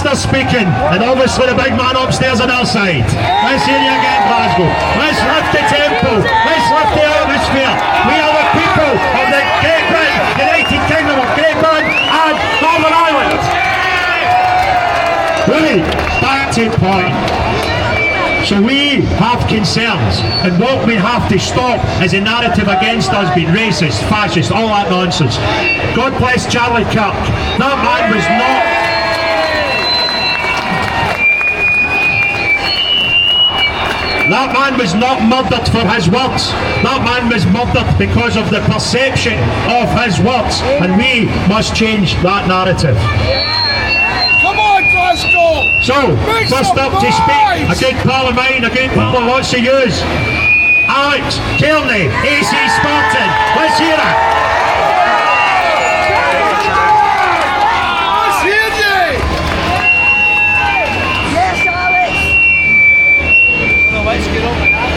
Minister speaking, and obviously the big man upstairs on our side. Let's hear you again, Glasgow. Let's lift the tempo. Let's lift the atmosphere. We are the people of the Great Britain, United Kingdom of Great Britain and Northern Ireland. Really, back to the point. So we have concerns, and what we have to stop is a narrative against us being racist, fascist, all that nonsense. God bless Charlie Kirk. That man was not... That man was not murdered for his words. That man was murdered because of the perception of his words, and we must change that narrative. So, first up to speak, a good pal of mine, a good pal of lots of yous, Alex Kearney, AC Spartan. Let's hear it. Let's hear you. Yes, Alex. Well, let's get on with that.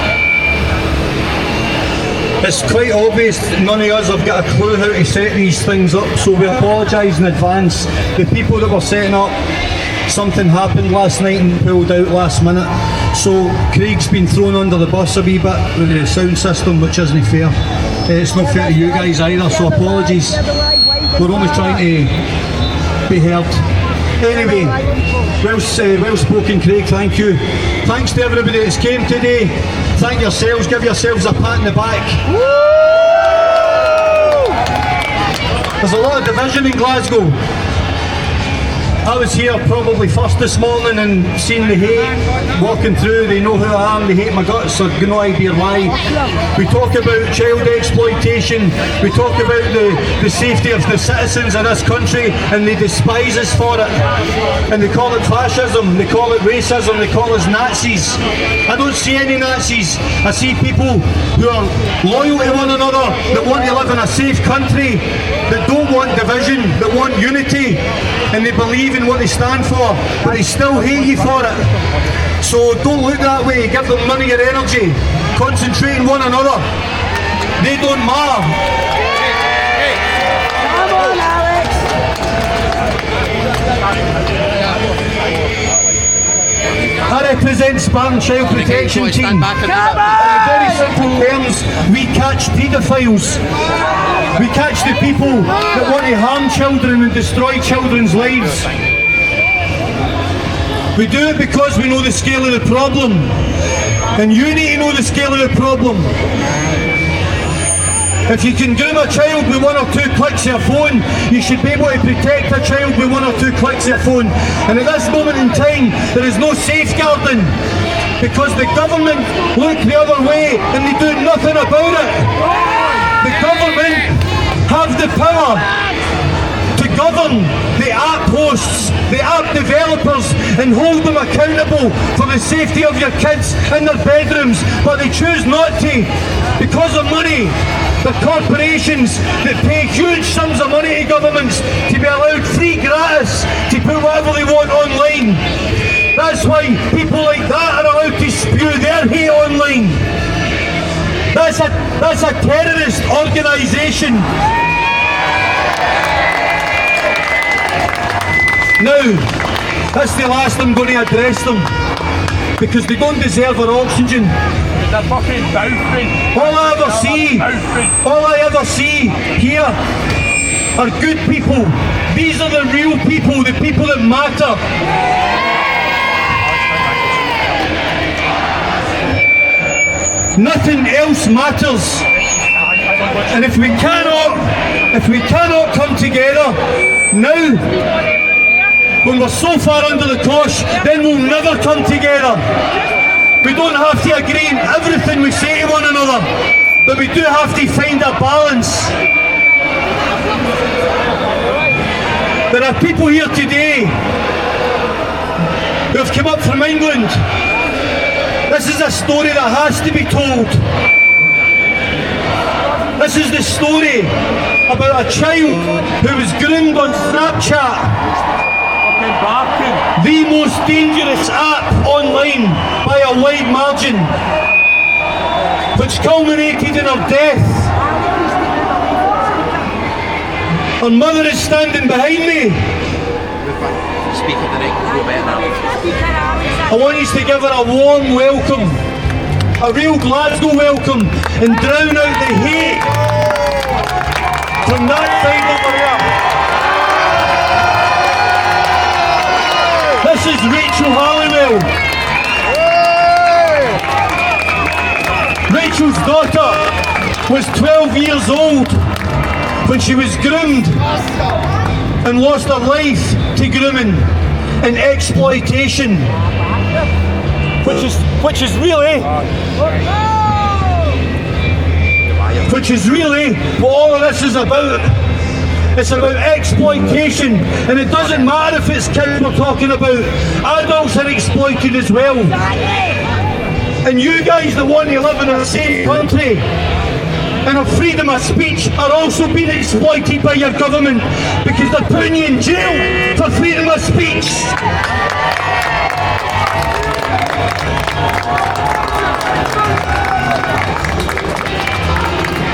It's quite obvious that none of us have got a clue how to set these things up, so we apologise in advance. The people that were setting up, something happened last night and pulled out last minute, so Craig's been thrown under the bus a wee bit with the sound system, which isn't fair. It's not fair to you guys either, so apologies. We're only trying to be heard. Anyway, well spoken, Craig, thank you. Thanks to everybody that's came today. Thank yourselves, give yourselves a pat in the back. There's a lot of division in Glasgow. I was here probably first this morning and seen the hate walking through. They know who I am, they hate my guts, so no idea why. We talk about child exploitation, we talk about the safety of the citizens of this country, and they despise us for it. And they call it fascism, they call it racism, they call us Nazis. I don't see any Nazis. I see people who are loyal to one another, that want to live in a safe country, that don't want division, that want unity, and they believe in what they stand for, but they still hate you for it. So don't look that way, give them money and energy, concentrate on one another. They don't matter. Come on, Alex. I represent Spartan Child Protection Team. In very simple terms, we catch paedophiles. We catch the people that want to harm children and destroy children's lives. We do it because we know the scale of the problem. And you need to know the scale of the problem. If you can groom a child with 1 or 2 clicks of your phone, you should be able to protect a child with 1 or 2 clicks of your phone. And at this moment in time, there is no safeguarding because the government look the other way and they do nothing about it. The government have the power to govern the app hosts, the app developers, and hold them accountable for the safety of your kids in their bedrooms, but they choose not to because of money. The corporations that pay huge sums of money to governments to be allowed free gratis to put whatever they want online. That's why people like that are allowed to spew their hate online. That's a terrorist organisation. Now, that's the last I'm going to address them, because they don't deserve our oxygen. They're fucking bouncing. All I ever see here are good people. These are the real people, the people that matter. Nothing else matters. And if we cannot come together now, when we're so far under the cosh, then we'll never come together. We don't have to agree on everything we say to one another, but we do have to find a balance. There are people here today who have come up from England. This is a story that has to be told. This is the story about a child who was groomed on Snapchat. The most dangerous app online by a wide margin, which culminated in her death. Her mother is standing behind me. speak at the right go better now. I want you to give her a warm welcome, a real Glasgow welcome, and drown out the hate from that side over there. This is Rachel Halliwell. Rachel's daughter was 12 years old when she was groomed and lost her life to grooming and exploitation, which is really what all of this is about. It's about exploitation, and it doesn't matter if it's kids we're talking about. Adults are exploited as well. And you guys that want to live in a safe country and have freedom of speech are also being exploited by your government, because they're putting you in jail for freedom of speech.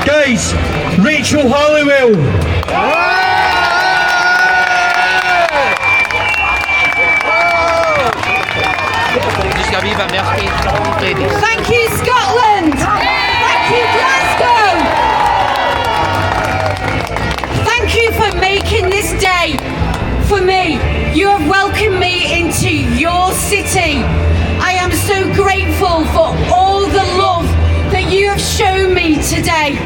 Guys, Rachel Halliwell. Thank you, Scotland. Thank you, Glasgow. Thank you for making this day for me. You have welcomed me into your city. I am so grateful for all the love that you have shown me today.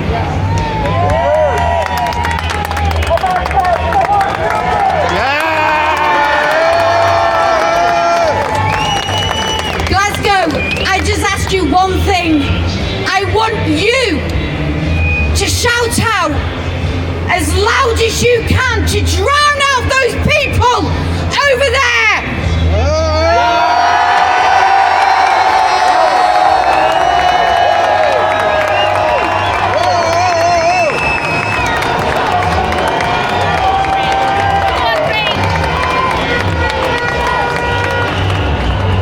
You one thing. I want you to shout out as loud as you can to drown out those people over there.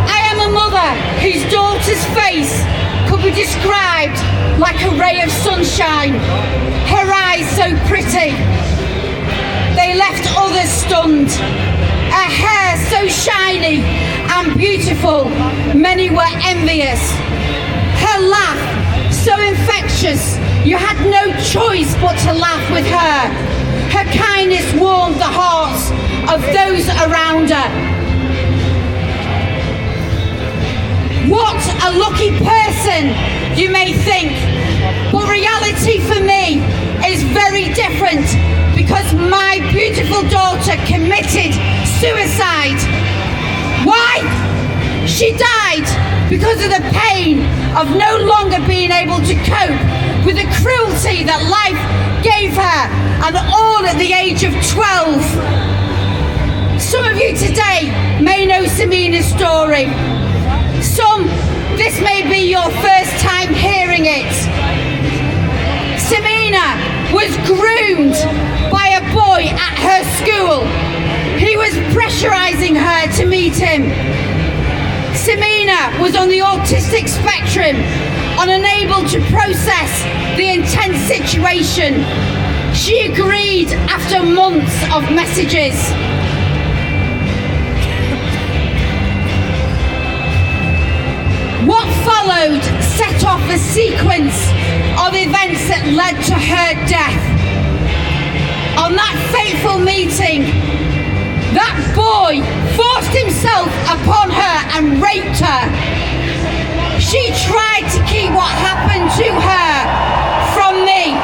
I am a mother whose daughter's face could be described like a ray of sunshine. Her eyes so pretty, they left others stunned. Her hair so shiny and beautiful, many were envious. Her laugh so infectious, you had no choice but to laugh with her. Her kindness warmed the hearts of those around her. What a lucky person, you may think, but reality for me is very different, because my beautiful daughter committed suicide. Why? She died because of the pain of no longer being able to cope with the cruelty that life gave her, and all at the age of 12. Some of you today may know Semina's story. Some, this may be your first time hearing it. Semina was groomed by a boy at her school. He was pressurizing her to meet him. Semina was on the autistic spectrum, unable to process the intense situation. She agreed after months of messages. What followed set off a sequence of events that led to her death. On that fateful meeting, that boy forced himself upon her and raped her. She tried to keep what happened to her from me,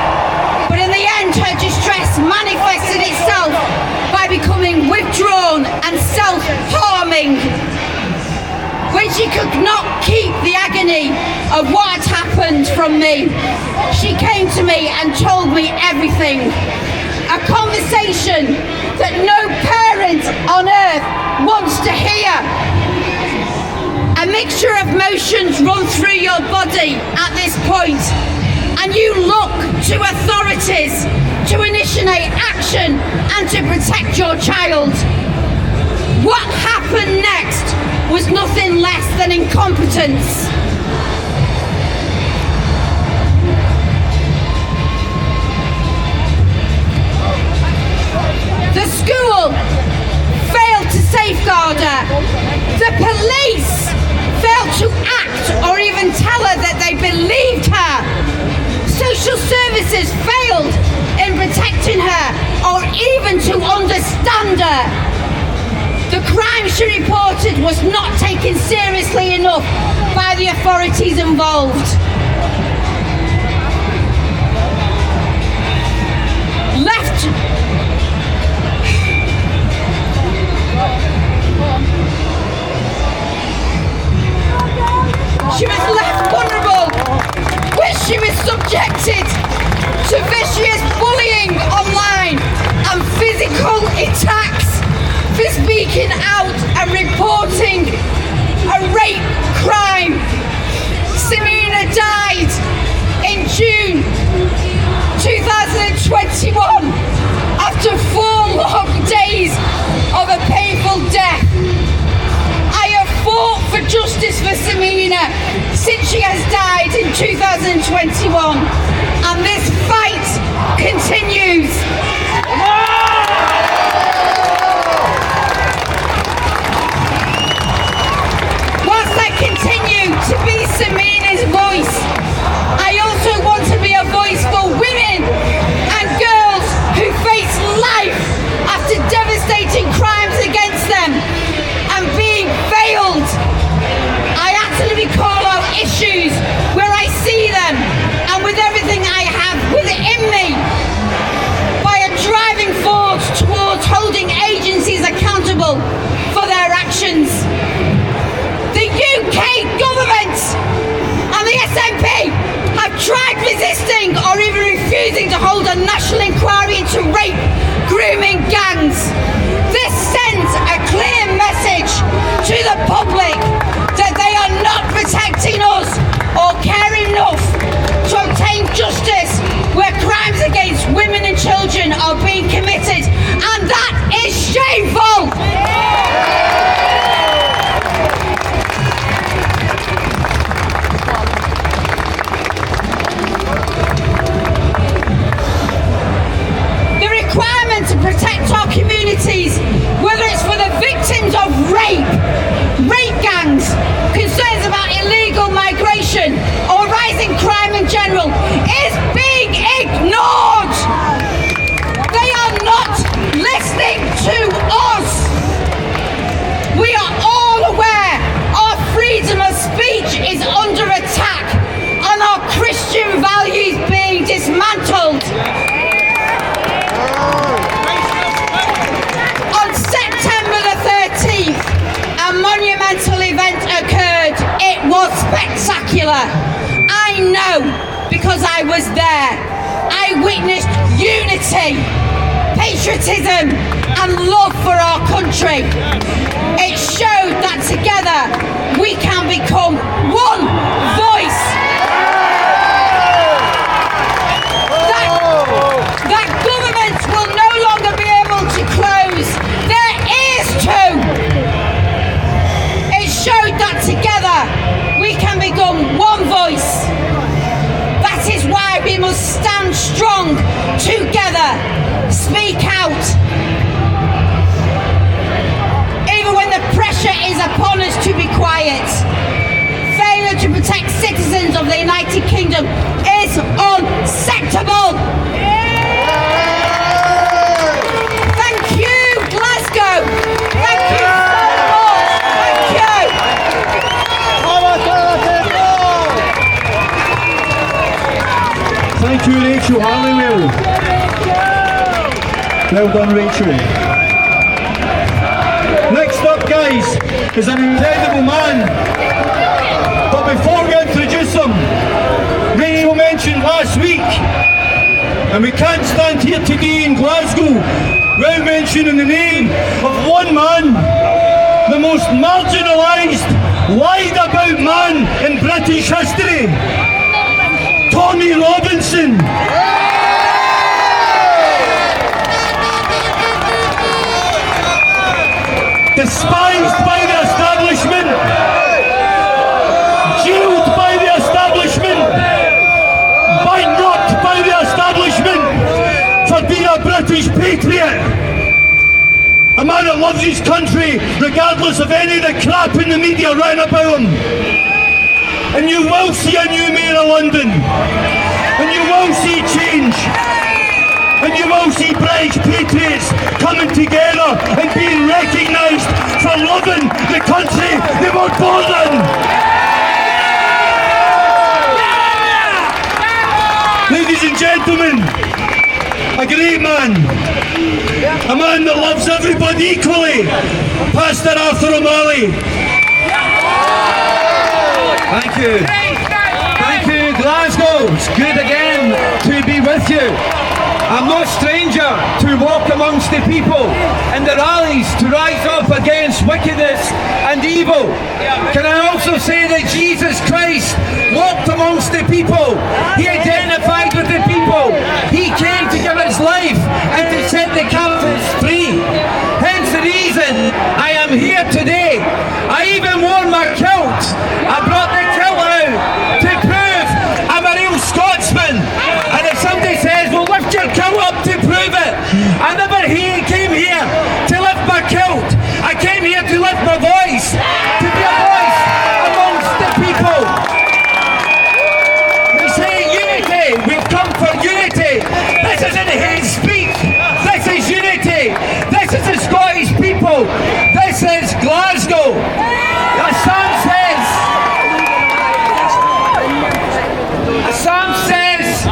but in the end her distress manifested itself by becoming withdrawn and self-harming. When she could not keep the agony of what had happened from me, she came to me and told me everything. A conversation that no parent on earth wants to hear. A mixture of emotions run through your body at this point, and you look to authorities to initiate action and to protect your child. What happened next was nothing less than incompetence. The school failed safeguard her. The police failed to act or even tell her that they believed her. Social services failed in protecting her or even to understand her. The crime she reported was not taken seriously enough by the authorities involved. She was left vulnerable when she was subjected to vicious bullying online and physical attacks for speaking out and reporting a rape crime. Semina died in June 2021 after 4 long days of a painful death. I have fought for justice for Semina since she has died in 2021, and this fight continues. Whilst I continue to be Semina's voice, I also want to be a voice for women and girls who face life after devastating crimes against them and being failed. I actively call out issues where I see them and with everything I have within me by a driving force towards holding agencies accountable for their actions. The UK government and the SNP have tried resisting or even refusing to hold a national inquiry into rape, grooming gangs. This sends a clear message to the public that they are not protecting us or caring enough to obtain justice where crimes against women and children are being committed, and that is shameful. To protect our communities, whether it's for the victims of rape gangs, concerns about illegal migration or rising crime in general, is being ignored. They are not listening to us. We are all aware our freedom of speech is under attack and our Christian values being dismantled. A monumental event occurred. It was spectacular. I know because I was there. I witnessed unity, patriotism and love for our country. It showed that together we can become one voice. That governments will no longer be able to close their ears to. Showed that together we can become one voice. That is why we must stand strong together, speak out. Even when the pressure is upon us to be quiet. Failure to protect citizens of the United Kingdom is unacceptable. Thank you, Glasgow. Thank you. Thank you, Rachel Halliwell. Well done, Rachel. Next up, guys, is an incredible man. But before we introduce him, Rachel mentioned last week, and we can't stand here today in Glasgow without mentioning the name of one man, the most marginalised, lied about man in British history. Tommy Robinson. Despised by the establishment, jailed by the establishment, bankrupt by the establishment for being a British patriot. A man that loves his country regardless of any of the crap in the media round about him. And you will see a new mayor of London. And you will see change. And you will see British patriots coming together and being recognised for loving the country they were born in. Ladies and gentlemen, a great man, a man that loves everybody equally, Pastor Arthur O'Malley. Thank you. Thank you, Glasgow. It's good again to be with you. I'm no stranger to walk amongst the people in the rallies to rise up against wickedness and evil. Can I also say that Jesus Christ walked amongst the people? He identified with the people. He came to give his life and to set the captives free. Hence the reason I am here today. I even wore my kilt. I brought the kilt out to prove I'm a real Scotsman. And if somebody says, well, lift your kilt up to prove it, I never came here to lift my kilt. I came here to lift my voice, to be a voice amongst the people. We say unity. We've come for unity. This isn't hate speech. This is unity. This is the Scottish people. This is Glasgow. A psalm says,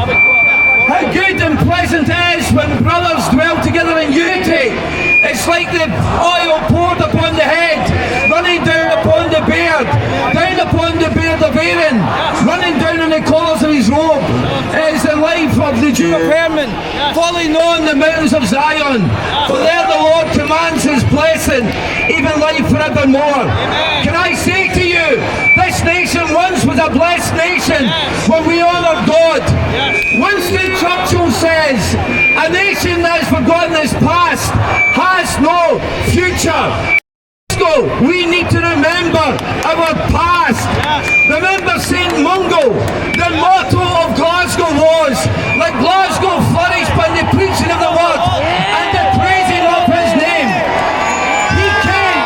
how good and pleasant it is when brothers dwell together in unity. It's like the oil poured upon the head, running down upon the beard of Aaron, running down in the collars of his robe. It is the life of the Jew of Hermon, falling on the mountains of Zion. For there the Lord commands his blessing, even life forevermore. Can I say to you, this nation once was a blessed nation when we honoured God. Winston Churchill says, a nation that has forgotten its past has no future. We need to remember our past. Remember St. Mungo. The motto of Glasgow was, let Glasgow flourish by the preaching of the word and the praising of his name. He came.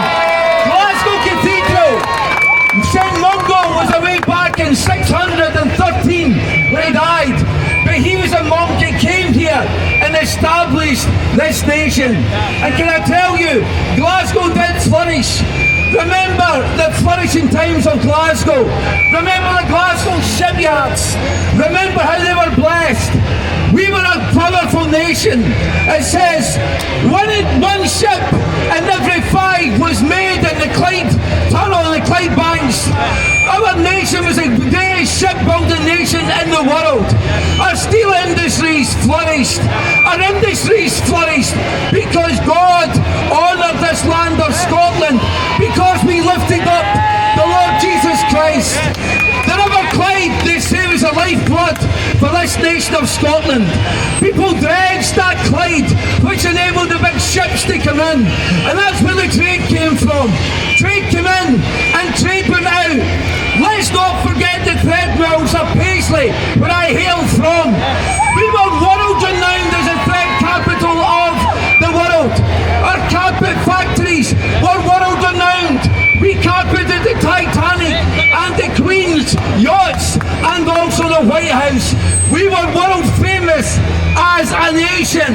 Glasgow Cathedral. St. Mungo was away back in 613 when he died. But he was a monk. He came here and established this nation. And can I tell you, Glasgow did flourish. Remember the flourishing times of Glasgow. Remember the Glasgow shipyards. Remember how they were blessed. We were a powerful nation. It says one ship in every 5 was made in the Clyde Tunnel and the Clyde banks. Our nation was the greatest shipbuilding nation in the world. Our steel industries flourished. Our industries flourished because God honoured this land of Scotland, because we lifted up the Lord Jesus Christ. The River Clyde, they say, was a lifeblood for this nation of Scotland. People dredged that Clyde, which enabled the big ships to come in. And that's where the trade came from. Trade came in and trade went out. Let's not forget the thread mills of Paisley, where I hail from. We were world renowned as the thread capital of the world. Our carpet factories were world renowned. We carpeted the Titanic and the Queen's yachts and also the White House. We were world famous as a nation,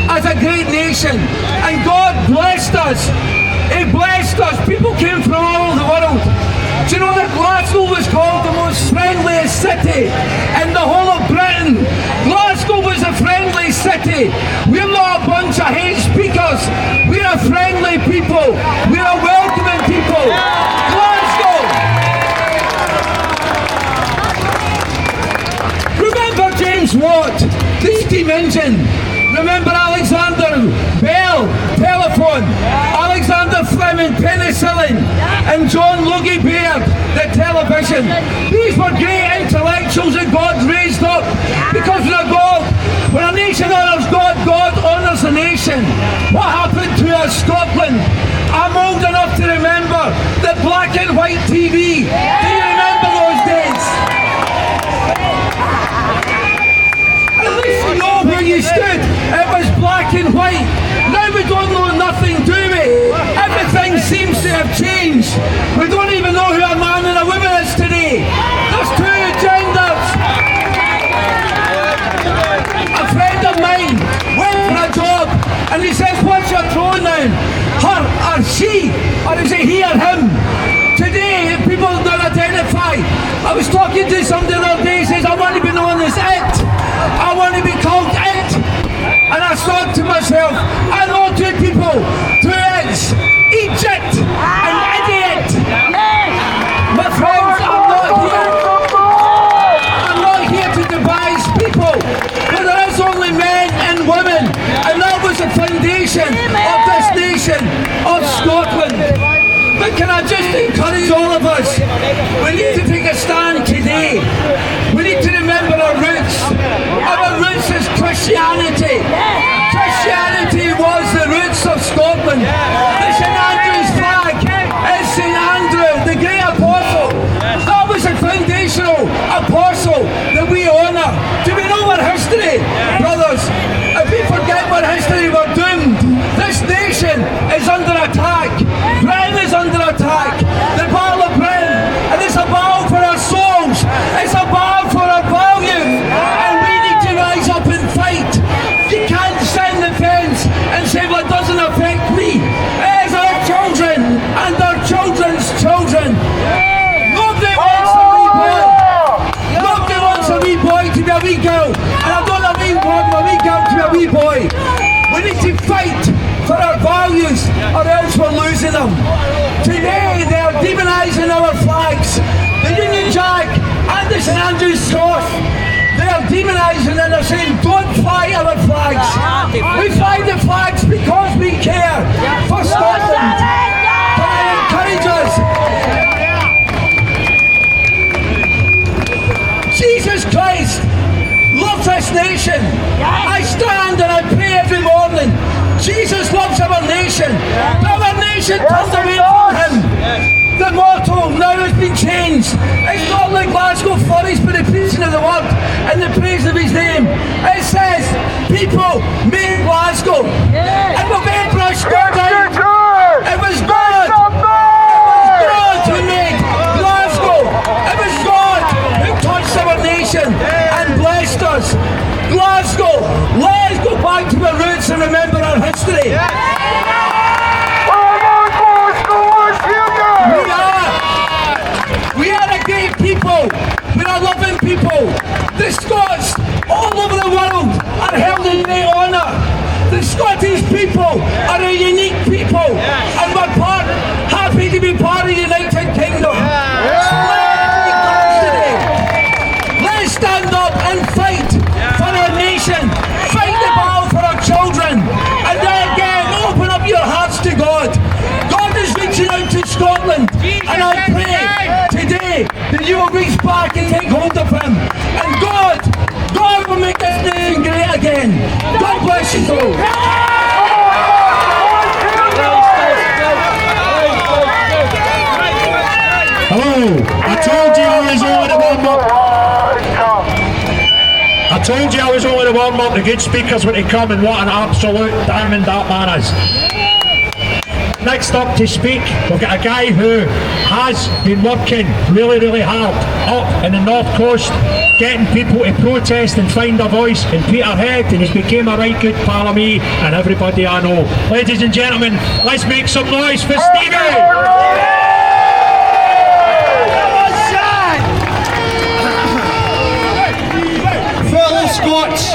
as a great nation. And God blessed us. He blessed us. People came from all over the world. Do you know that Glasgow was called the most friendliest city in the whole of Britain? Glasgow was a friendly city. We're not a bunch of hate speakers. We're a friendly people. We're a welcoming people. Glasgow! Remember James Watt, the steam engine. Remember Alexander Bell, telephone. Alexander Fleming, penicillin. And John Logie Baird, the television. These were great intellectuals that God raised up. Because we're a God. When a nation honours God, God honours a nation. What happened to us, Scotland? I'm old enough to remember the black and white TV. Do you remember those days? At least you know where you stood. It was black and white. Now we don't know nothing, do we? or she, or is it he or him? Today, people don't identify. I was talking to somebody the other day, says, I want to be known as it. I want to be called it. And I thought to myself, I know two people, two Eds, Egypt and idiot. My friends, I'm not here to devise people, but there is only men and women, and that was the foundation of this nation of Scotland. But can I just encourage all of us, we need to take a stand today. We need to remember our roots. Our roots is Christianity. Christianity was the roots of Scotland. The St Andrew's flag is St Andrew, the great apostle. That was a foundational apostle that we honour. Do we know our history? Brothers, if we forget our history, we're doomed. This nation is under attack. Britain is under attack. The Battle of Britain. And it's a battle for our souls. It's a battle for our values. And we need to rise up and fight. You can't stand the fence and say, well, it doesn't affect me. It is our children and our children's children. Nobody wants a wee boy. Nobody wants a wee boy to be a wee girl. And I don't want a wee girl to be a wee boy. We need to fight for our values, or else we're losing them. Today they are demonising our flags. The Union Jack and the St Andrew's Cross, they are demonising and they're saying, don't fly our flags. We fly the flags because we care for Scotland. Can I encourage us? Jesus Christ loves this nation. I stand and I pray every morning. Jesus loves our nation. But our nation turned away from him. The motto now has been changed. It's not like Glasgow flourished by the preaching of the word and the praise of his name. It says, people made Glasgow. And we've been brushed down. It was God. It was God who made Glasgow. It was God who touched our nation and blessed us. Glasgow, let's go back to our roots and remember our history. We are a great people. We are loving people. The Scots all over the world are held in great honour. The Scottish people are a unique people, and we're happy to be part of the United Kingdom. Let's stand up and fight for our nation. Fight the battle for our children. And then again, open up your hearts to God. God is reaching out to Scotland. And I pray today that you will reach back and take hold of him. And God will make this nation great again. God bless you all. Hello, I told you I was only the warm-up. I told you I was only the warm-up. The good speakers were to come, and what an absolute diamond that man is. Next up to speak, we've got a guy who has been working really, really hard up in the North Coast, getting people to protest and find a voice in Peterhead, and he's became a right good pal of me and everybody I know. Ladies and gentlemen, let's make some noise for Stevie! Fellow Scots,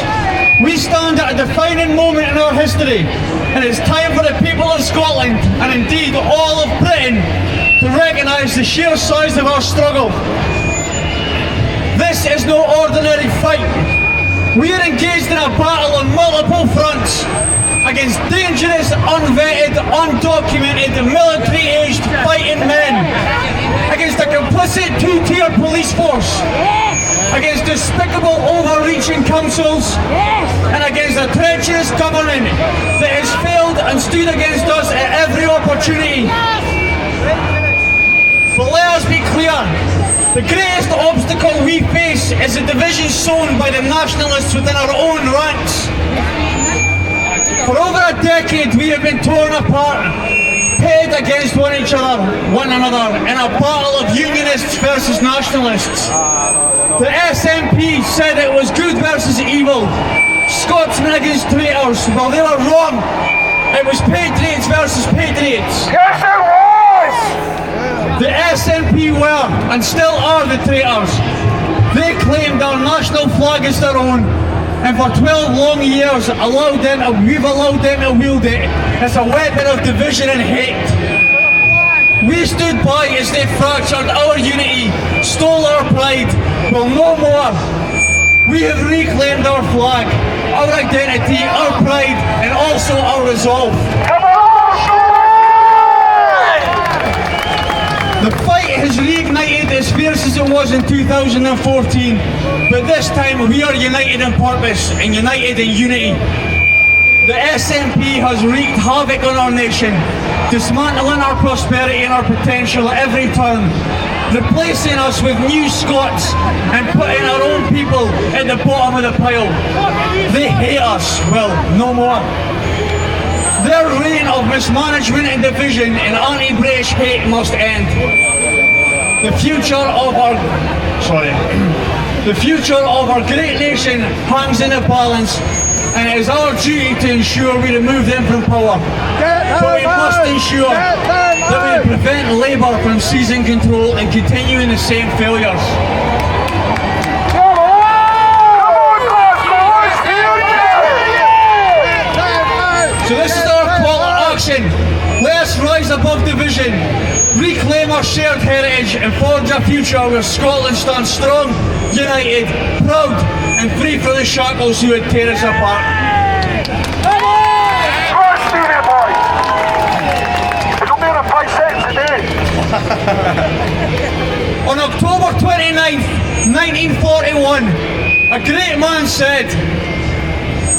we stand at a defining moment in our history, and it's time for the people of Scotland, and indeed all of Britain, to recognise the sheer size of our struggle. This is no ordinary fight. We are engaged in a battle on multiple fronts against dangerous, unvetted, undocumented, military-aged fighting men, against a complicit two-tier police force, against despicable overreaching councils, and against a treacherous government that has failed and stood against us at every opportunity. But let us be clear, the greatest obstacle we face is the division sown by the nationalists within our own ranks. For over a decade we have been torn apart, pitted against one another in a battle of unionists versus nationalists. The SNP said it was good versus evil, Scotsmen against traitors. Well, they were wrong. It was patriots versus patriots. Yes, it was! The SNP were, and still are, the traitors. They claimed our national flag as their own, and for 12 long years we've allowed them to wield it as a weapon of division and hate. We stood by as they fractured our unity, stole our pride. Well, no more. We have reclaimed our flag, our identity, our pride, and also our resolve. Come on, The fight has reignited as fierce as it was in 2014, but this time we are united in purpose and united in unity. The SNP has wreaked havoc on our nation, dismantling our prosperity and our potential at every turn, replacing us with new Scots and putting our own people at the bottom of the pile. They hate us, well, no more. Their reign of mismanagement and division and anti-British hate must end. The future of our great nation hangs in the balance, and it is our duty to ensure we remove them from power. But we must ensure that we prevent Labour from seizing control and continuing the same failures. So this is our call to action. Let's rise above division, reclaim our shared heritage and forge a future where Scotland stands strong, united, proud and free from the shackles who would tear us apart. Stevie boy! It'll be in a 5 seconds today. On October 29th, 1941, a great man said,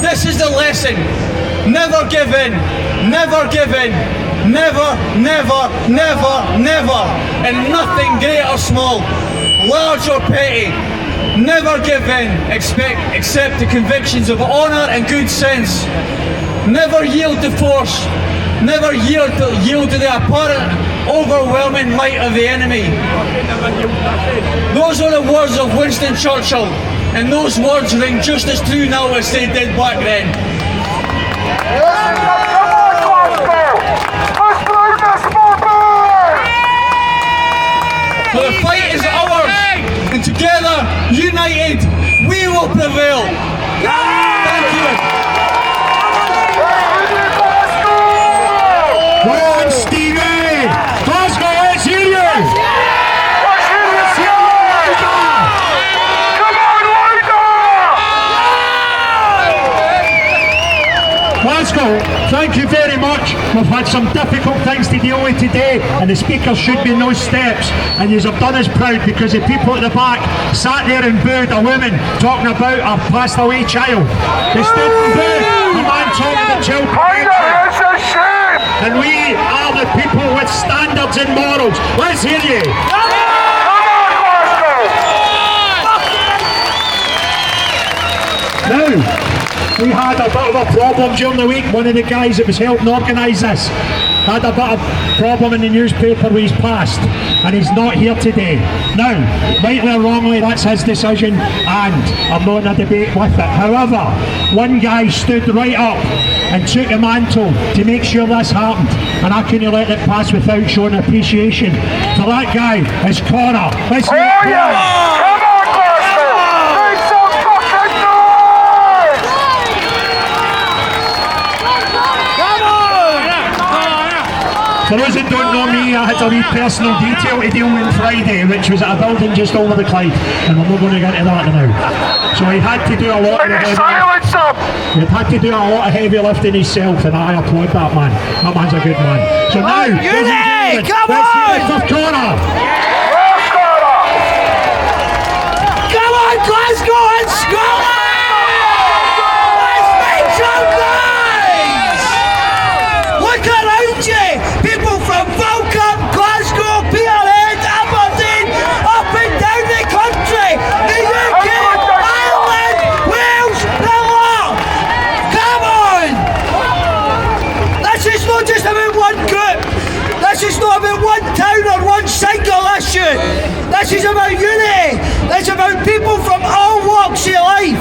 "This is the lesson. Never give in, never give in, never, never, never, never, and nothing great or small, large or petty. Never give in, accept the convictions of honour and good sense. Never yield to force, never yield to the apparent overwhelming might of the enemy." Those are the words of Winston Churchill, and those words ring just as true now as they did back then. So the fight is ours, and together, united, we will prevail. Thank you. Go on, Stevie! Glasgow, let's hear you! Glasgow, thank you very much. We've had some difficult things to deal with today, and the speaker should be in those steps, and you have done us proud, because the people at the back sat there and booed a woman talking about a passed away child. They stood and booed a man talking about child protection. It's a shame! And we are the people with standards and morals. Let's hear you. Come on, Glasgow! Now, we had a bit of a problem during the week. One of the guys that was helping organise this had a bit of problem in the newspaper with his past, and he's not here today. Now, rightly or wrongly, that's his decision, and I'm not in a debate with it. However, one guy stood right up and took a mantle to make sure this happened, and I couldn't let it pass without showing appreciation for that guy. It's Connor. Let's hear it, Connor. Come on, Glasgow! Make some fucking noise! For those that don't know me, I had a wee personal detail to deal with on Friday, which was at a building just over the Clyde, and we're not going to get into that now. So he had to do a lot of heavy lifting. He had to do a lot of heavy lifting himself, and I applaud that man. That man's a good man. So now, let's hear it for Connor. Come on, Glasgow and Scotland! Let's make some noise! Look around you! People from Falkirk, Glasgow, Peterhead, Aberdeen, up and down the country, the UK, Ireland, Wales, the lot! Come on! This is not just about one group. This is not about one town or one single issue. This is about unity. It's about people from all walks of life.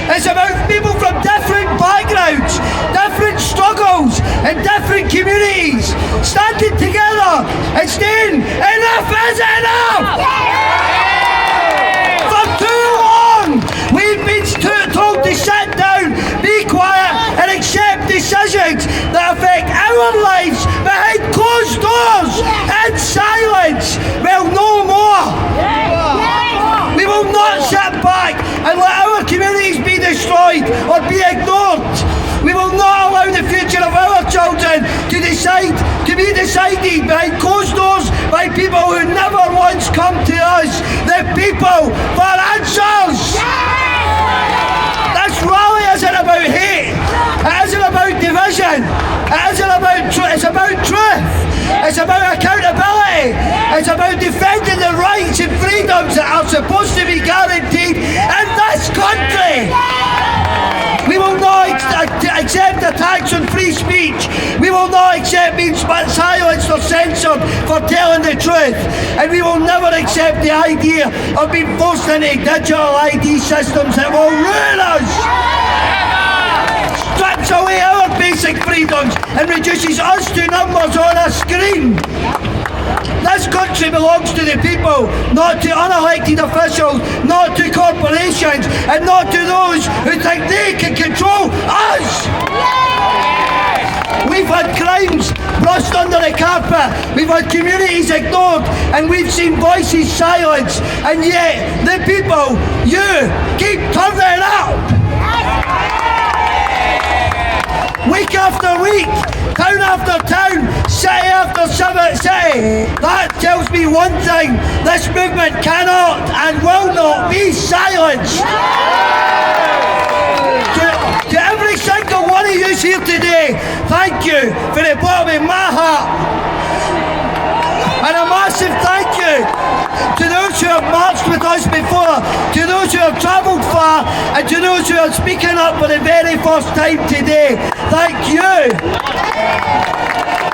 It's about people from different backgrounds, different struggles in different communities, standing together and saying, enough is enough! For too long, we've been told to sit down, be quiet, and accept decisions that affect our lives behind closed doors in silence. Well, no more. We will not sit back and let our communities be destroyed or be ignored. We will not allow the future of our children to be decided behind closed doors by people who never once come to us, the people, for answers. This rally isn't about hate. It isn't about division. It isn't about it's about truth. It's about accountability. It's about defending the rights and freedoms that are supposed to be guaranteed in this country. We will not accept attacks on free speech. We will not accept being silenced or censored for telling the truth. And we will never accept the idea of being forced into digital ID systems that will ruin us. Strips away our basic freedoms and reduces us to numbers on a screen. This country belongs to the people, not to unelected officials, not to corporations, and not to those who think they can control us. We've had crimes brushed under the carpet, we've had communities ignored, and we've seen voices silenced, and yet the people, you, keep turning up. Week after week, town after town, city after city. That tells me one thing: this movement cannot and will not be silenced. To every single one of you here today, thank you from the bottom of my heart. And a massive thank you to those who have marched with us before, to those who have travelled far, and to those who are speaking up for the very first time today. Thank you.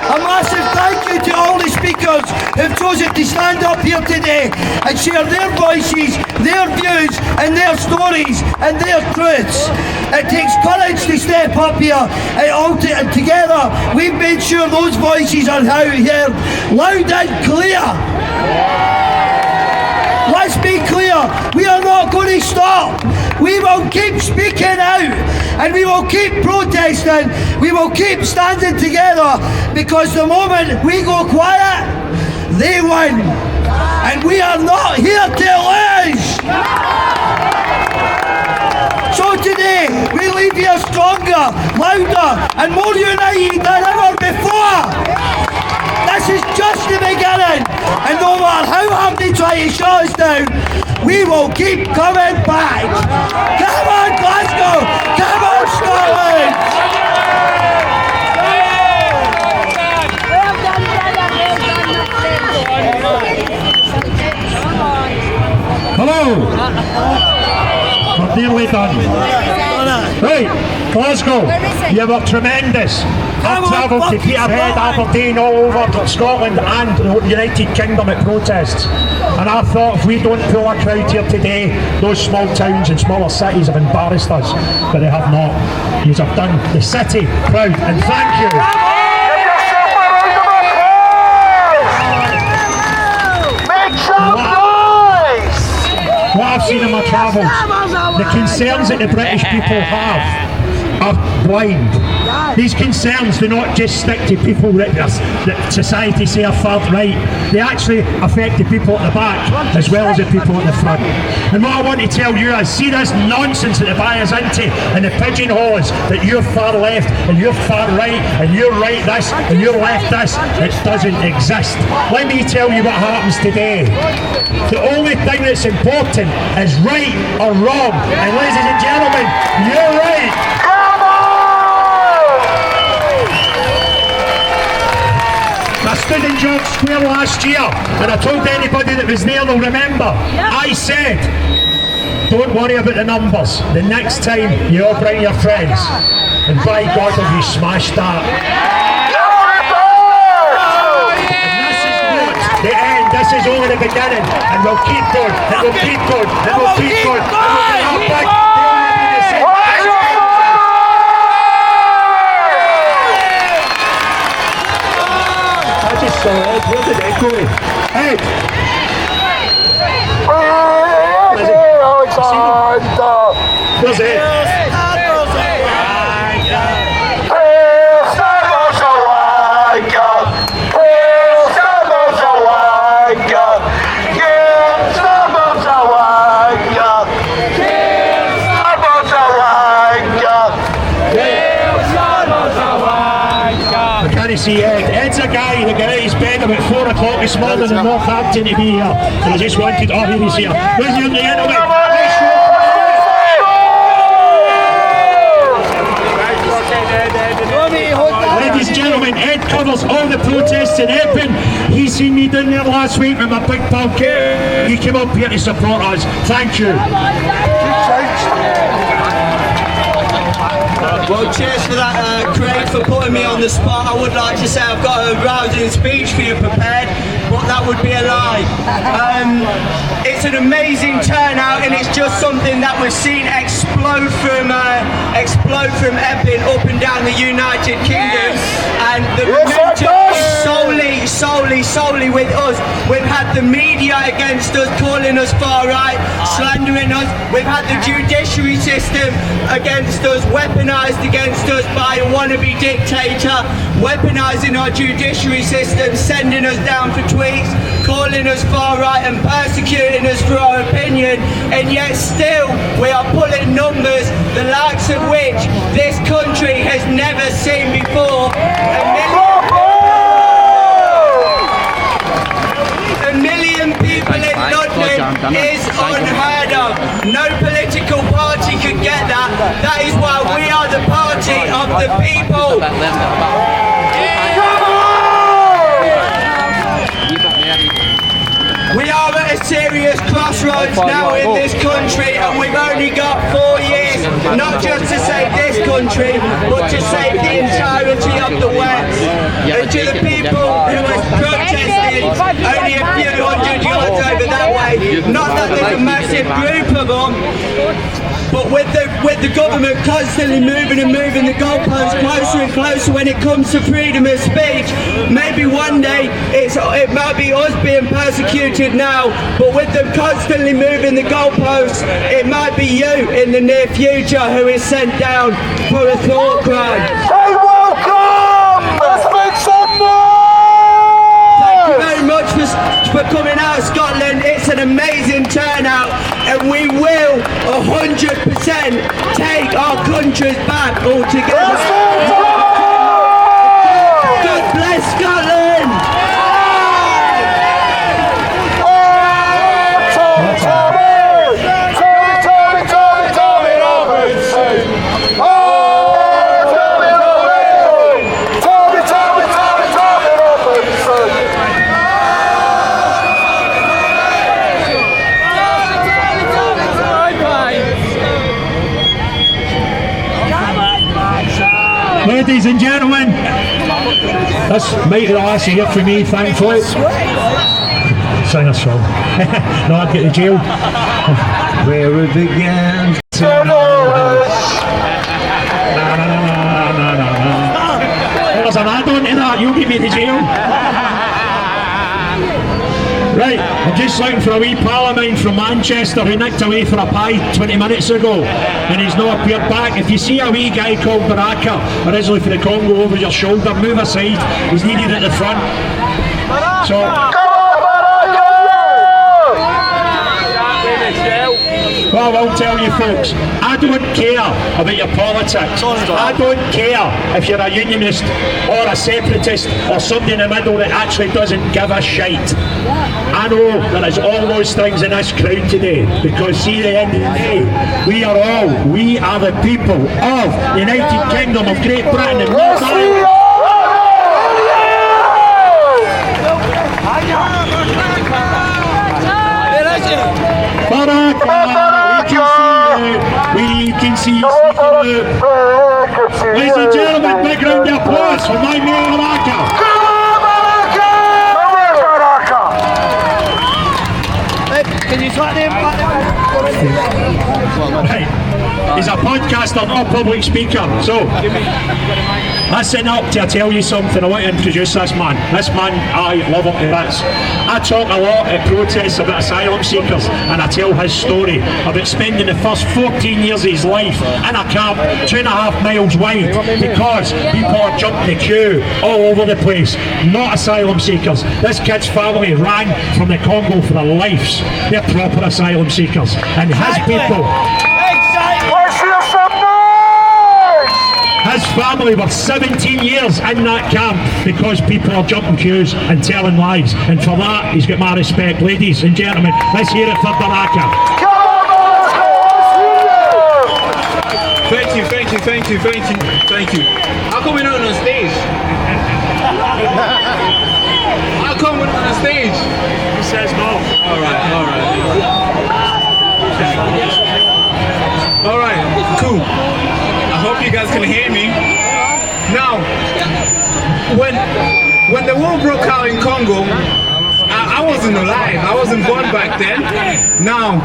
A massive thank you to all the speakers who've chosen to stand up here today and share their voices, their views, and their stories, and their truths. It takes courage to step up here, and together we've made sure those voices are heard loud and clear. Let's be clear, we are not going to stop. We will keep speaking out, and we will keep protesting. We will keep standing together, because the moment we go quiet, they win. And we are not here to lose. So today, we leave here stronger, louder, and more united than ever before. This is just the beginning, and no matter how hard they try to shut us down, we will keep coming back. Come on, Glasgow! Come on, Scotland! Hello! We're nearly done. Right, Glasgow, you were tremendous. I've travelled to Peterhead, Aberdeen, all over Scotland and the United Kingdom at protests. And I thought if we don't pull a crowd here today, those small towns and smaller cities have embarrassed us, but they have not. You have done the city proud, and thank you. Make some noise! What I've seen in my travels, the concerns that the British people have are blind. These concerns do not just stick to people that society say are far right. They actually affect the people at the back as well as the people at the front. And what I want to tell you is, see this nonsense that they buy us into and the pigeonholes that you're far left and you're far right and you're right this and you're left this. It doesn't exist. Let me tell you what happens today. The only thing that's important is right or wrong. And ladies and gentlemen, you're right. I stood in George Square last year and I told anybody that was there they'll remember. I said, don't worry about the numbers. The next time you all bring your friends. And by God have you smashed that. And this is not the end, this is only the beginning. And we'll keep going, and we'll keep going, and we'll keep going. And we'll So Ed, where did Ed go? Ed! Where's Ed? See Ed. Ed's a guy that got out of his bed about 4 o'clock this morning in Northampton to be here. And I just wanted, oh, here he's here. Where's the gentleman? Ladies and gentlemen, Ed covers all the protests in Epping. He seen me down there last week with my big pal Kate. He came up here to support us. Thank you. Well, cheers for that, Craig, for putting me on the spot. I would like to say I've got a rousing speech for you prepared, but that would be a lie. It's an amazing turnout, and it's just something that we've seen explode from Epping up and down the United Kingdom, and the momentum is solely with us. We've had the media against us, calling us far right, slandering us. We've had the judiciary system against us, weaponised against us by a wannabe dictator, weaponising our judiciary system, sending us down for tweets, calling us far right and persecuting us for our opinion, and yet still we are pulling numbers the likes of which this country has never seen before. A million people in London is unheard of. No political party could get that. That is why we are the party of the people. We are at a serious crossroads now in this country, and we've only got 4 years, not just to save this country, but to save the entirety of the West. And to the people who have protested only a few hundred yards over that way, not that there's a massive group of them, but with the government constantly moving the goalposts closer and closer when it comes to freedom of speech, maybe one day it might be us being persecuted now, but with them constantly moving the goalposts, it might be you in the near future who is sent down for a thought crime. Hey, welcome! Let's make some noise! Thank you very much for coming out of Scotland. It's an amazing turnout, and we will 100% take our countries back altogether. God bless Scotland! Ladies and gentlemen, that's mighty the last year for me, thankfully. Sing a song. No, I'd get to jail. Where it began to There's an add-on to that, you'll get me to jail. Right, I'm just looking for a wee pal of mine from Manchester who nicked away for a pie 20 minutes ago and he's not appeared back. If you see a wee guy called Baraka, originally for the Congo, over your shoulder, move aside, he's needed at the front. So, well, I'll tell you folks, I don't care about your politics. I don't care if you're a unionist or a separatist or somebody in the middle that actually doesn't give a shite. I know there is all those things in this crowd today, because see, at the end of the day, we are the people of the United Kingdom of Great Britain and North Ireland. We can see you sneaking out. Ladies and gentlemen, big round of applause for my man Baraka. Can you swat him? Right. He's a podcaster, not a public speaker. So Listen up till I tell you something. I want to introduce this man. This man, I love him to bits. I talk a lot at protests about asylum seekers, and I tell his story about spending the first 14 years of his life in a camp 2.5 miles wide because people are jumping the queue all over the place. Not asylum seekers. This kid's family ran from the Congo for their lives. They're proper asylum seekers. And his people... His family were 17 years in that camp because people are jumping queues and telling lies. And for that, he's got my respect. Ladies and gentlemen, let's hear it for Baraka. Thank you. How come we're not on stage? How come we're not on stage? He says no. Alright, cool. I hope you guys can hear me. Now, when the war broke out in Congo, I wasn't alive. I wasn't born back then. Now,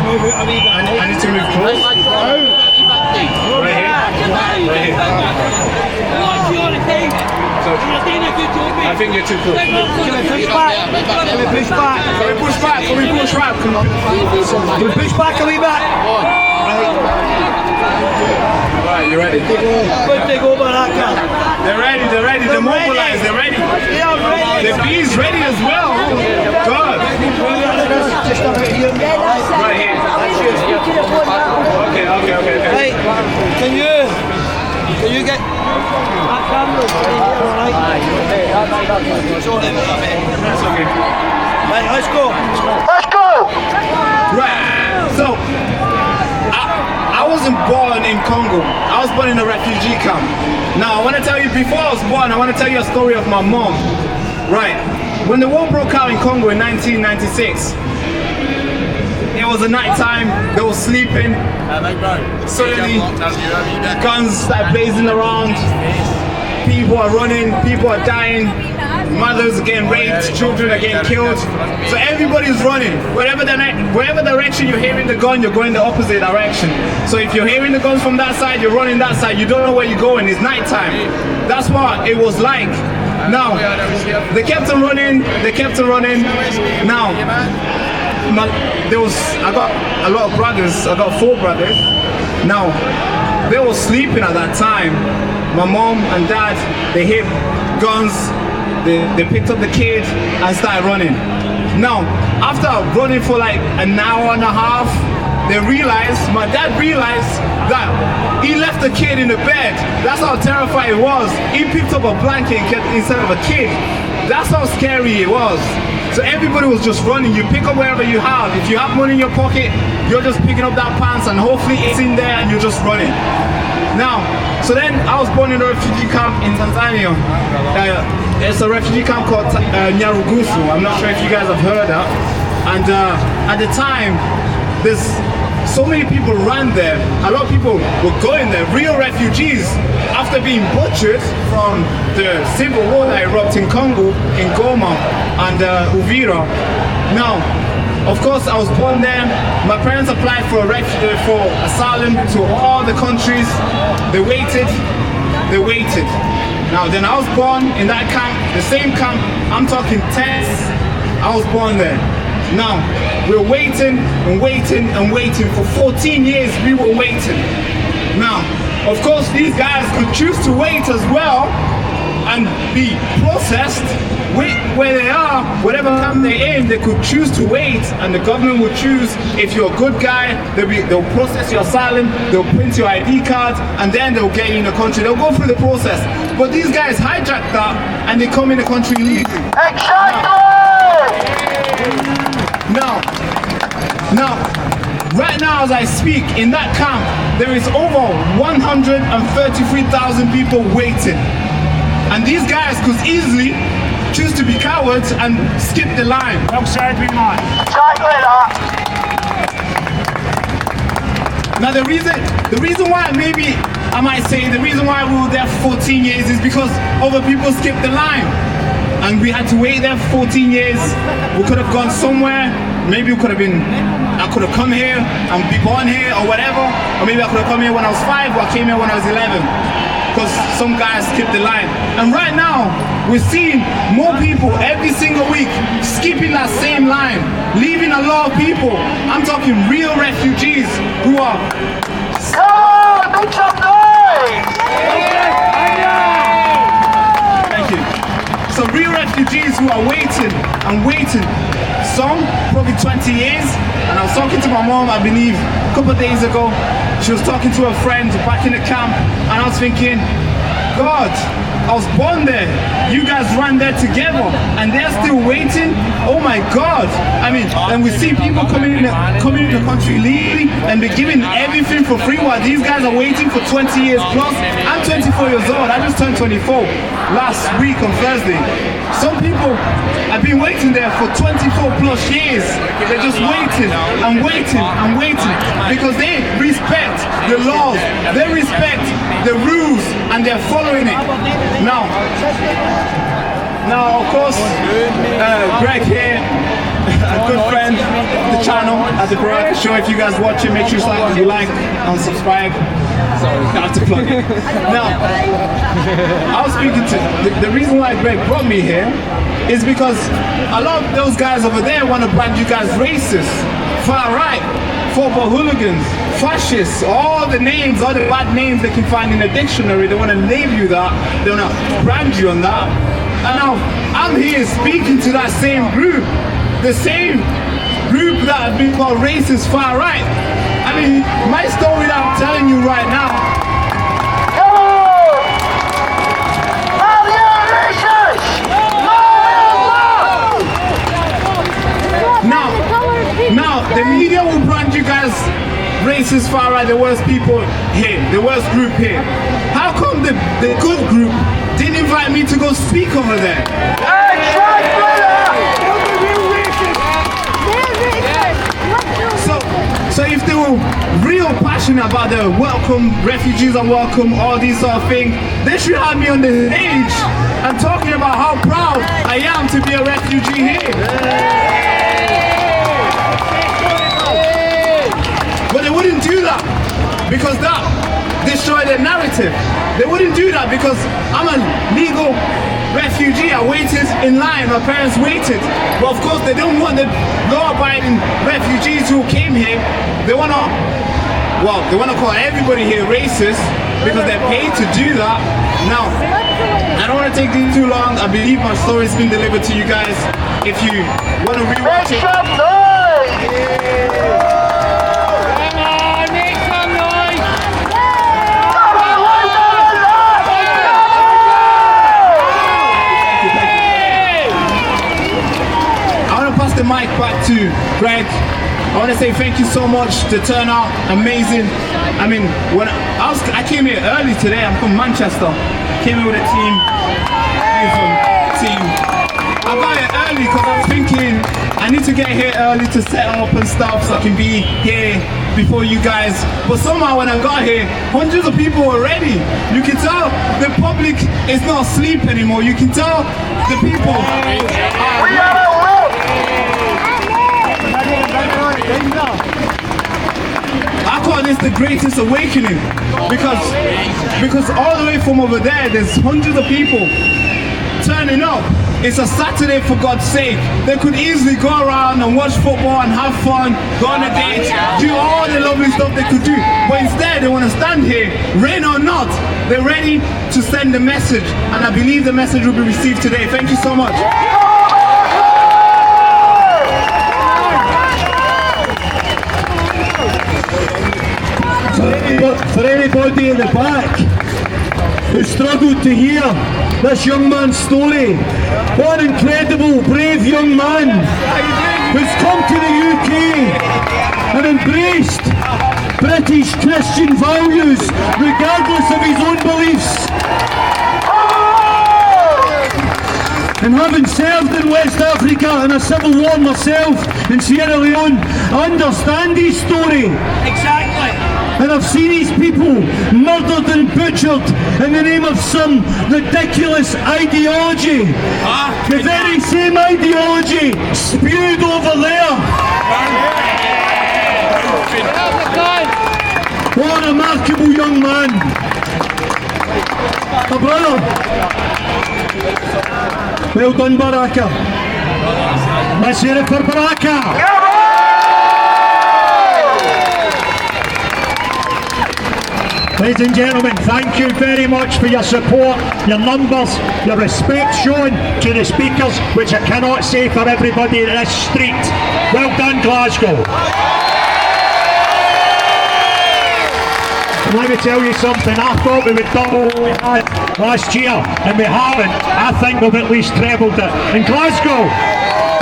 I need to move close. Right here. So, I think you're too close. Can we push back? Can we push back? Can we push back? A wee bit? Right, you ready? They're ready. They're mobilized. They're ready. The bee's ready as well. God. Right here. Okay. Hey, can you get that camera? Alright. That's okay. Right, let's go. Right. So, I wasn't born in Congo. I was born in a refugee camp. Now, I want to tell you, before I was born, I want to tell you a story of my mom. Right. When the war broke out in Congo in 1996, it was a night time, they were sleeping. Suddenly, guns start blazing around. People are running, people are dying. Mothers are getting raped, children are getting killed. So everybody's running. Wherever direction you're hearing the gun, you're going the opposite direction. So if you're hearing the guns from that side, you're running that side. You don't know where you're going. It's nighttime. That's what it was like. Now, they kept on running. Now, I got a lot of brothers. I got 4 brothers. Now, they were sleeping at that time. My mom and dad, they hit guns. They picked up the kid and started running. Now, after running for like an hour and a half, my dad realized that he left the kid in the bed. That's how terrified it was. He picked up a blanket instead of a kid. That's how scary it was. So everybody was just running. You pick up wherever you have. If you have money in your pocket, you're just picking up that pants and hopefully it's in there and you're just running. Now, so then I was born in a refugee camp in Tanzania. It's a refugee camp called Nyarugusu. I'm not sure if you guys have heard that. And at the time, there's so many people ran there. A lot of people were going there, real refugees, after being butchered from the civil war that erupted in Congo, in Goma and Uvira. Now, of course, I was born there. My parents applied for asylum to all the countries. They waited. Now, then I was born in that camp, the same camp. I'm talking tents. I was born there. Now, we're waiting for 14 years. We were waiting. Now, of course, these guys could choose to wait as well and be processed where they are, whatever camp they're in. They could choose to wait, and the government will choose. If you're a good guy, they'll process your asylum, they'll print your ID card, and then they'll get you in the country. They'll go through the process. But these guys hijack that, and they come in the country illegally. Now, right now as I speak, in that camp, there is over 133,000 people waiting. And these guys could easily choose to be cowards and skip the line. Well said, we might. Now the reason why maybe I might say the reason why we were there for 14 years is because other people skipped the line. and we had to wait there for 14 years. We could have gone somewhere. Maybe we could have been, I could have come here and be born here or whatever. Or maybe I could have come here when I was 5 or I came here when I was 11. Because some guys skipped the line. And right now, we're seeing more people every single week skipping that same line, leaving a lot of people. I'm talking real refugees who are... Make some noise! Thank you. So real refugees who are waiting and waiting. Some probably 20 years. And I was talking to my mom, I believe, a couple of days ago. She was talking to her friend back in the camp, and I was thinking, God, I was born there. You guys ran there together, and they're still waiting. Oh my God! I mean, and we see people coming in the country legally and be given everything for free, while these guys are waiting for 20 years plus. I'm 24 years old. I just turned 24 last week on Thursday. Some people have been waiting there for 24 plus years. They're just waiting and waiting and waiting because they respect the laws, they respect the rules, and they're following it. Now, of course, Greg here, a good friend of the channel at the Baraka show. If you guys watch it, make sure you like and subscribe. Sorry, I have to plug it. Now, I was speaking to, the reason why Greg brought me here is because a lot of those guys over there want to brand you guys racist, far right, football hooligans, fascists, all the names, all the bad names they can find in the dictionary. They want to label you that, they want to brand you on that. And now, I'm here speaking to that same group, the same group that have been called racist, far right. I mean, my story that I'm telling you right now. Now, the media will brand you guys racist, far right, the worst people here, the worst group here. How come the good group didn't invite me to go speak over there? So if they were real passionate about the welcome, refugees are welcome, all these sort of things, they should have me on the stage and talking about how proud I am to be a refugee here. But they wouldn't do that because that destroyed their narrative. They wouldn't do that because I'm a legal refugee. I waited in line, my parents waited. But of course they don't want the law-abiding refugees who came here. They want to call everybody here racist because they're paid to do that. Now, I don't want to take this too long. I believe my story's been delivered to you guys. If you want to rewatch it. The mic back to Greg. I want to say thank you so much. The turnout, amazing. I mean, when I came here early today. I'm from Manchester. Came here with a team. I got here early because I was thinking I need to get here early to set up and stuff so I can be here before you guys. But somehow when I got here, hundreds of people were ready. You can tell the public is not asleep anymore. You can tell the people are I call this the greatest awakening because all the way from over there's hundreds of people turning up. It's a Saturday, for God's sake. They could easily go around and watch football and have fun, go on a date, do all the lovely stuff they could do. But instead they want to stand here, rain or not, they're ready to send a message, and I believe the message will be received today. Thank you so much. For anybody in the back who struggled to hear this young man's story, what an incredible, brave young man who's come to the UK and embraced British Christian values regardless of his own beliefs. And having served in West Africa in a civil war myself in Sierra Leone, I understand his story. Exactly. And I've seen these people murdered and butchered in the name of some ridiculous ideology. The very same ideology spewed over there. What a remarkable young man. A brother. Well done, Baraka. Let's hear it for Baraka. Ladies and gentlemen, thank you very much for your support, your numbers, your respect shown to the speakers, which I cannot say for everybody in this street. Well done, Glasgow. And let me tell you something, I thought we would double what we had last year, and we haven't. I think we've at least trebled it. In Glasgow,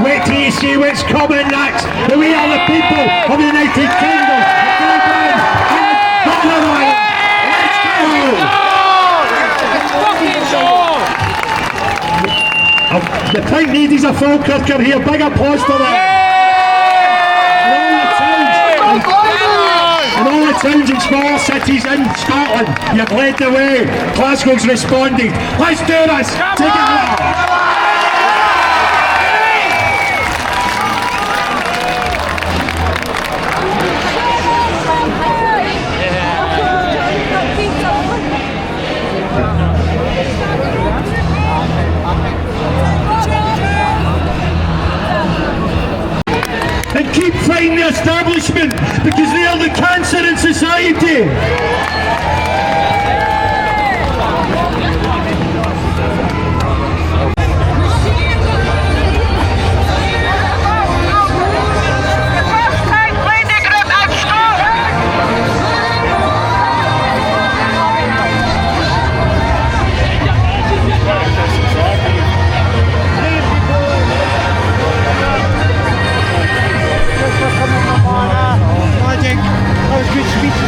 wait till you see what's coming next. We are the people of the United Kingdom. The Pint Ladies of Falkirk are here. Big applause for them. And all the towns and smaller cities in Scotland, you've led the way. Glasgow's responded. Let's do this together. And keep fighting the establishment, because they are the cancer in society. That was good speech.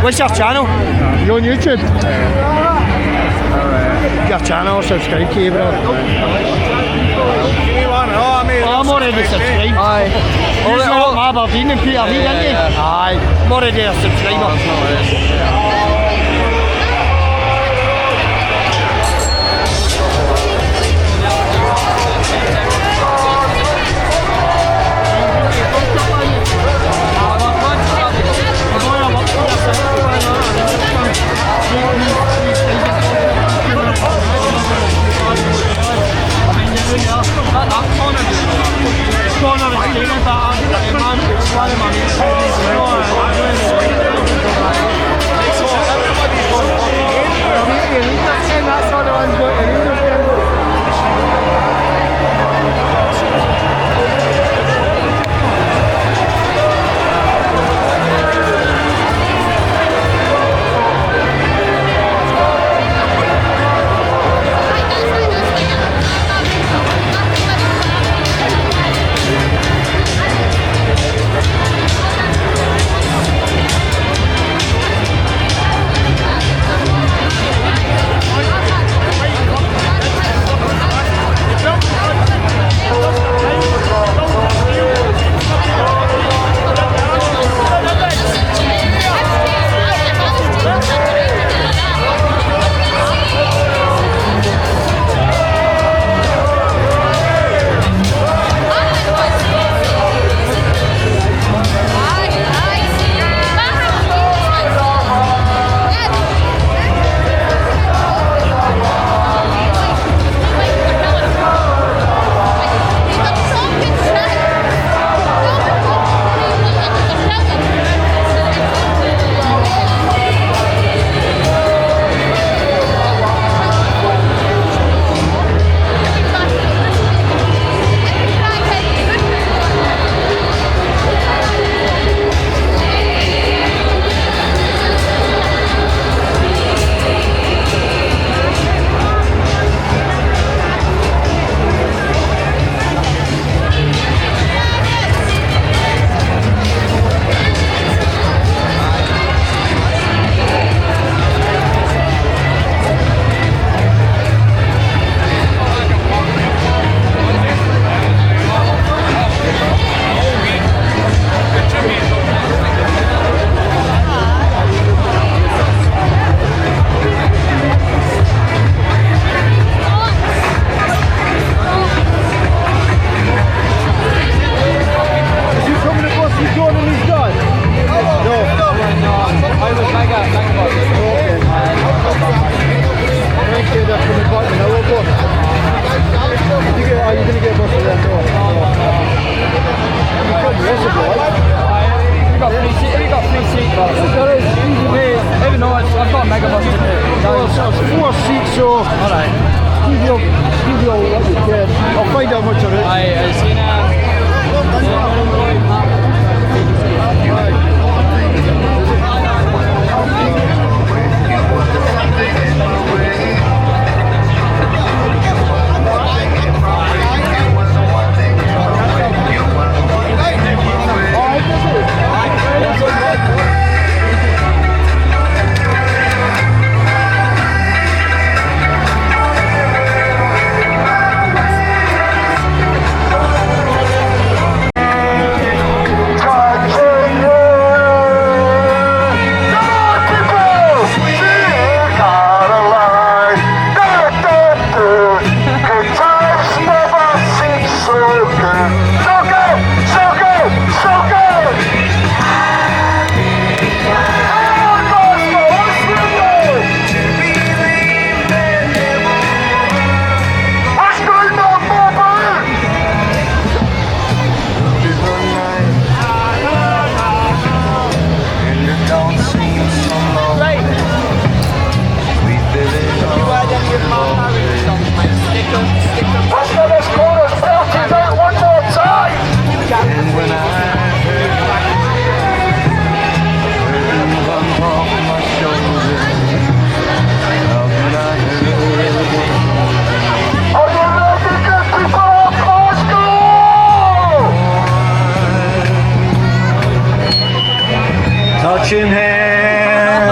What's your channel? You on YouTube? Your channel, subscribe to you, bro. I'm already subscribed. Aye. You're up Aberdeen and Peter Heath, aren't you? Aye. I'm already a subscriber. Touching hands.